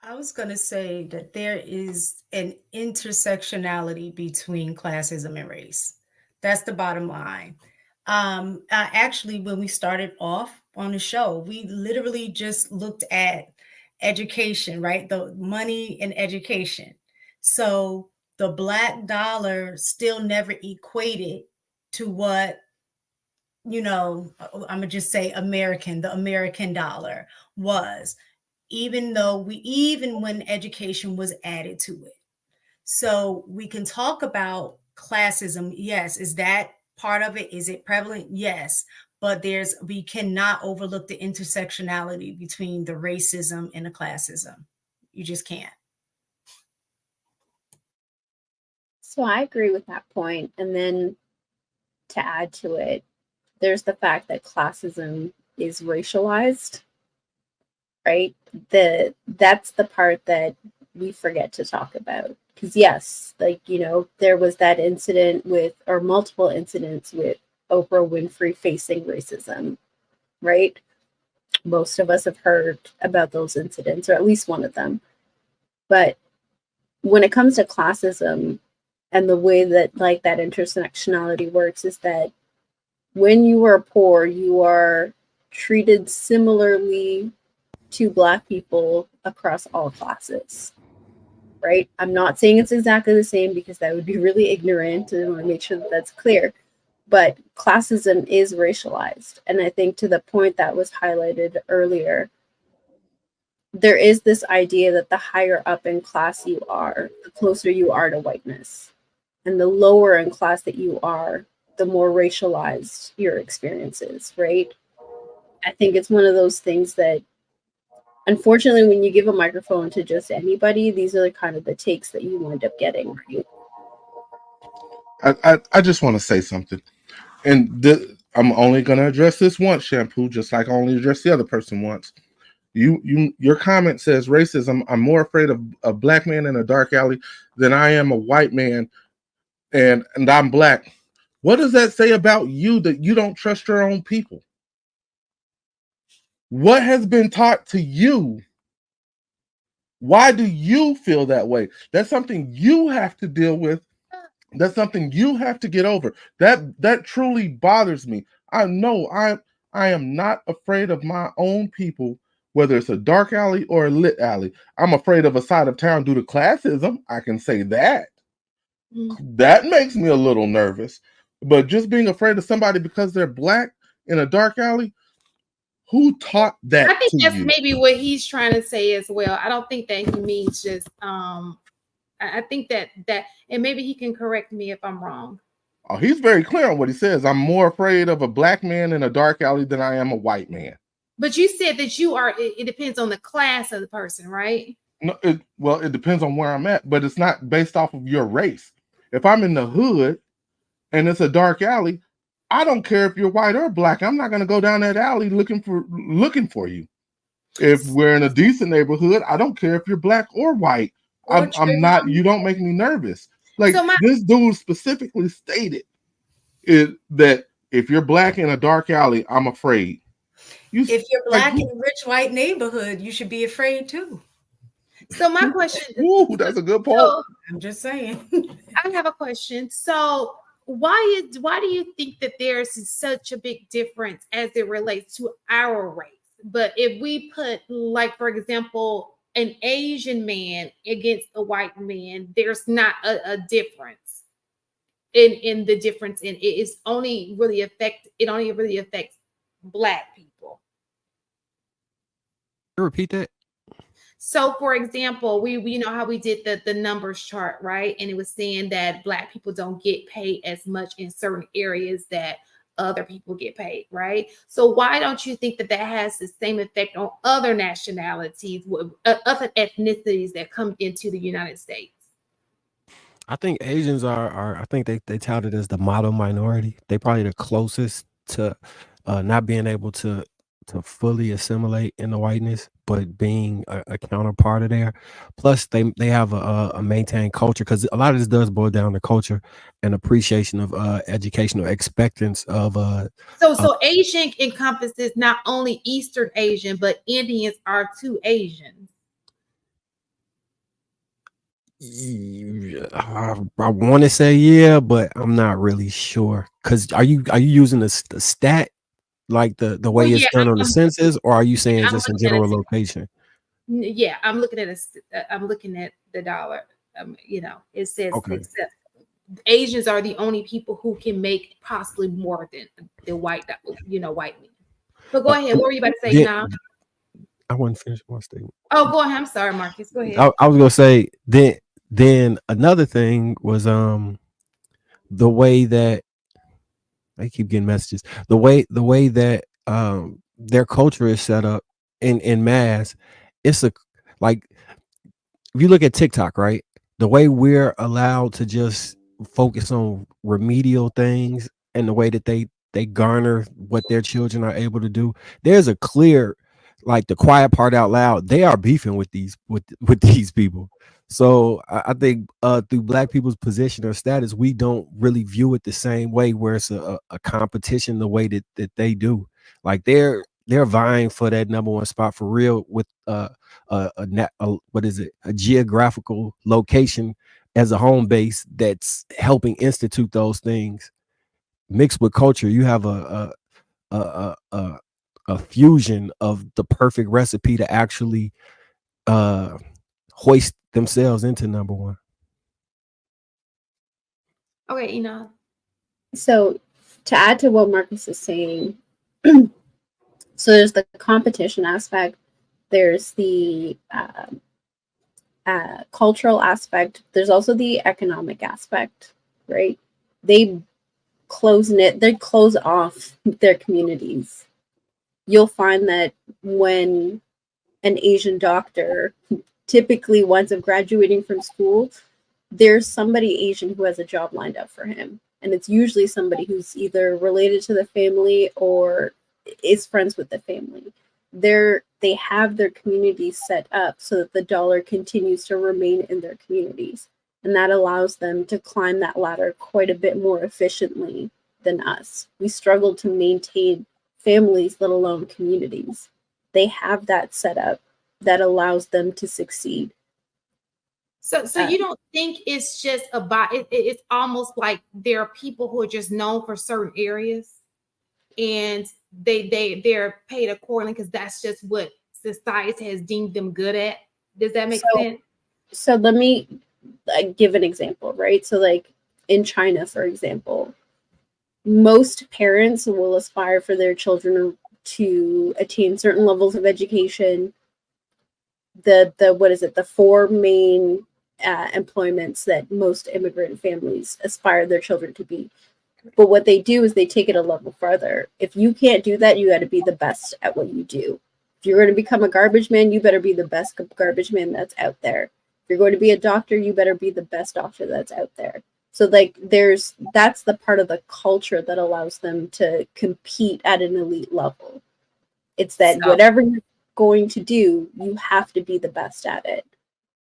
I was going to say that there is an intersectionality between classism and race. That's the bottom line. Actually, when we started off on the show, we literally just looked at education, right? The money in education. So the black dollar still never equated to what, I'm gonna just say the American dollar was, even when education was added to it. So we can talk about classism. Yes, is that part of it? Is it prevalent? Yes. But we cannot overlook the intersectionality between the racism and the classism. You just can't. So I agree with that point. And then to add to it, there's the fact that classism is racialized, right? That's the part that we forget to talk about. Because yes, like, there was that incident with, or multiple incidents with Oprah Winfrey facing racism, right? Most of us have heard about those incidents, or at least one of them. But when it comes to classism and the way that like that intersectionality works is that when you are poor, you are treated similarly to Black people across all classes, right? I'm not saying it's exactly the same because that would be really ignorant, and I want to make sure that that's clear. But classism is racialized. And I think to the point that was highlighted earlier, there is this idea that the higher up in class you are, the closer you are to whiteness. And the lower in class that you are, the more racialized your experience is, right? I think it's one of those things that, unfortunately, when you give a microphone to just anybody, these are the kind of the takes that you wind up getting, right? I just want to say something, and I'm only going to address this once, Shampoo, just like I only addressed the other person once. Your comment says racism. I'm more afraid of a black man in a dark alley than I am a white man, and I'm black. What does that say about you that you don't trust your own people? What has been taught to you? Why do you feel that way? That's something you have to deal with. That's something you have to get over. That truly bothers me. I know I am not afraid of my own people, whether it's a dark alley or a lit alley. I'm afraid of a side of town due to classism. I can say that. That makes me a little nervous. But just being afraid of somebody because they're black in a dark alley, who taught that I think to that's you? maybe what he's trying to say as well. I don't think that he means just I think that and maybe he can correct me if I'm wrong. Oh, he's very clear on what he says. I'm more afraid of a black man in a dark alley than I am a white man. But you said that it depends on the class of the person, right? No, it depends on where I'm at, but it's not based off of your race. If I'm in the hood and it's a dark alley, I don't care if you're white or black. I'm not going to go down that alley looking for you. If we're in a decent neighborhood, I don't care if you're black or white. I'm not. You don't make me nervous. Like this dude specifically stated that if you're black in a dark alley, I'm afraid. If you're black in a rich white neighborhood, you should be afraid too. So my question, ooh, that's a good point. So, I'm just saying. I have a question. So why do you think that there's such a big difference as it relates to our race? But if we put, like, for example, an Asian man against a white man, there's not a difference in the difference in it. It only really affects Black people. Repeat that. So, for example, we know how we did the numbers chart, right? And it was saying that Black people don't get paid as much in certain areas that other people get paid, right? So why don't you think that has the same effect on other nationalities, other ethnicities that come into the United States? I think Asians are I think they touted as the model minority. They probably the closest to not being able to fully assimilate in the whiteness, but being a counterpart of there. Plus, they have a maintained culture, because a lot of this does boil down to culture and appreciation of educational expectance of. So Asian encompasses not only Eastern Asian, but Indians are too Asians. I want to say yeah, but I'm not really sure. Cause are you using the stat like the Well, way it's yeah, done on the census, or are you saying I'm just in looking at general it. location? Yeah, I'm looking at I'm looking at the dollar. You know, it says Okay. except Asians are the only people who can make possibly more than the white, white men. But go ahead. What were you about to say Then now? I want to finish my statement. Oh, go ahead. I'm sorry, Marcus. Go ahead. I was gonna say then another thing was the way that I keep getting messages. The way that their culture is set up in mass, it's a like if you look at TikTok, right? The way we're allowed to just focus on remedial things and the way that they garner what their children are able to do, there's a clear, like the quiet part out loud, they are beefing with with these people. So I think through Black people's position or status, we don't really view it the same way, where it's a competition the way that they do. Like they're vying for that number one spot for real with what is it, a geographical location as a home base that's helping institute those things. Mixed with culture, you have a a, a, a fusion of the perfect recipe to actually uh hoist themselves into number one. Okay, Ina. So to add to what Marcus is saying, so there's the competition aspect, there's the cultural aspect, there's also the economic aspect, right? They they close off their communities. You'll find that when an Asian doctor, typically once of graduating from school, there's somebody Asian who has a job lined up for him. And it's usually somebody who's either related to the family or is friends with the family. They have their communities set up so that the dollar continues to remain in their communities. And that allows them to climb that ladder quite a bit more efficiently than us. We struggle to maintain families, let alone communities. They have that set up that allows them to succeed. So you don't think it's just about it's almost like there are people who are just known for certain areas, and they're paid accordingly because that's just what society has deemed them good at. Does that make sense? So let me give an example, right? So like in China, for example, most parents will aspire for their children to attain certain levels of education. The what is it? The four main employments that most immigrant families aspire their children to be. But what they do is they take it a level further. If you can't do that, you got to be the best at what you do. If you're going to become a garbage man, you better be the best garbage man that's out there. If you're going to be a doctor, you better be the best doctor that's out there. So like that's the part of the culture that allows them to compete at an elite level. It's that whatever you're going to do, you have to be the best at it.